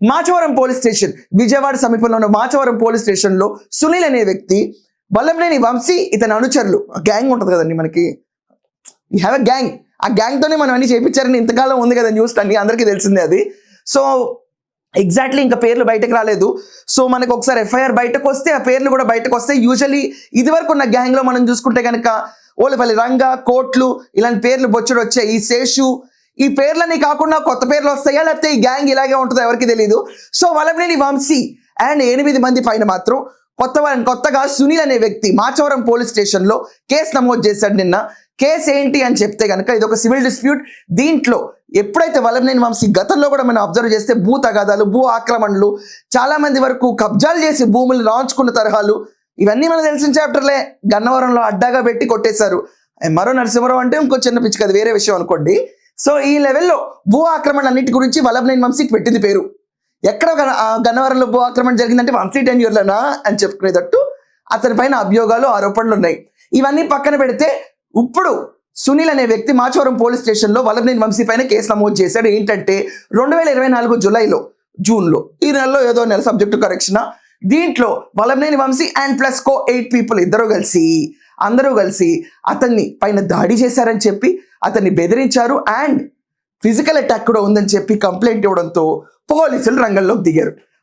Machavaram police station, Vijayawada సమీపంలో ఉన్న Machavaram police స్టేషన్లో సునీల్ అనే వ్యక్తి, వల్లభనేని వంశీ ఇతని అనుచరులు, గ్యాంగ్ ఉంటుంది కదండి మనకి, యూ హ్యావ్ ఎ గ్యాంగ్, ఆ గ్యాంగ్తోనే మనం అన్ని చేయించారని ఇంతకాలం ఉంది కదా న్యూస్ అన్ని అందరికీ తెలిసిందే అది. సో ఎగ్జాక్ట్లీ ఇంకా పేర్లు బయటకు రాలేదు. సో మనకు ఒకసారి ఎఫ్ఐఆర్ బయటకు వస్తే ఆ పేర్లు కూడా బయటకు వస్తాయి. యూజువలీ ఇదివరకు ఉన్న గ్యాంగ్లో మనం చూసుకుంటే కనుక ఓలపల్లి రంగా, కోట్లు ఇలాంటి పేర్లు బొచ్చుడు వచ్చాయి. ఈ శేషు, ఈ పేర్లన్నీ కాకుండా కొత్త పేర్లు వస్తాయా లేకపోతే ఈ గ్యాంగ్ ఇలాగే ఉంటుందో ఎవరికి తెలియదు. సో వల్లభనేని వంశీ అండ్ 8 మంది పైన మాత్రం కొత్తగా సునీల్ అనే వ్యక్తి మాచవరం పోలీస్ స్టేషన్లో కేసు నమోదు చేశాడు నిన్న. కేసు ఏంటి అని చెప్తే కనుక ఇది ఒక సివిల్ డిస్ప్యూట్. దీంట్లో ఎప్పుడైతే వల్లభనేని వంశీ గతంలో కూడా మనం అబ్జర్వ్ చేస్తే భూ తగాదాలు, భూ ఆక్రమణలు, చాలా మంది వరకు కబ్జాలు చేసి భూములు రాంచుకున్న తరహాలు, ఇవన్నీ మనకు తెలిసిన చాప్టర్లే. గన్నవరంలో అడ్డాగా పెట్టి కొట్టేశారు. మరో నరసింహరావు అంటే ఇంకో చిన్న పిచ్చి కదా, వేరే విషయం అనుకోండి. సో ఈ లెవెల్లో భూ ఆక్రమణ అన్నిటి గురించి వల్లభనేని వంశీకి పెట్టింది పేరు. ఎక్కడ గన్నవరంలో భూ ఆక్రమణ జరిగిందంటే వంశీ టెన్యూర్లోనా అని చెప్పుకునేటట్టు అతని పైన అభియోగాలు, ఆరోపణలు ఉన్నాయి. ఇవన్నీ పక్కన పెడితే ఇప్పుడు సునీల్ అనే వ్యక్తి మాచవరం పోలీస్ స్టేషన్లో వల్లభనేని వంశీ పైన కేసు నమోదు చేశాడు. ఏంటంటే 2024 జూన్లో, ఈ నెలలో ఏదో నెల సబ్జెక్టు కరెక్షన్. దీంట్లో Vallabhaneni Vamsi and plus 8 people అందరూ కలిసి అతన్ని పైన దాడి చేశారని చెప్పి అతన్ని బెదిరించారు అండ్ ఫిజికల్ అటాక్ కూడా ఉందని చెప్పి కంప్లైంట్ ఇవ్వడంతో పోలీసులు రంగంలోకి దిగారు.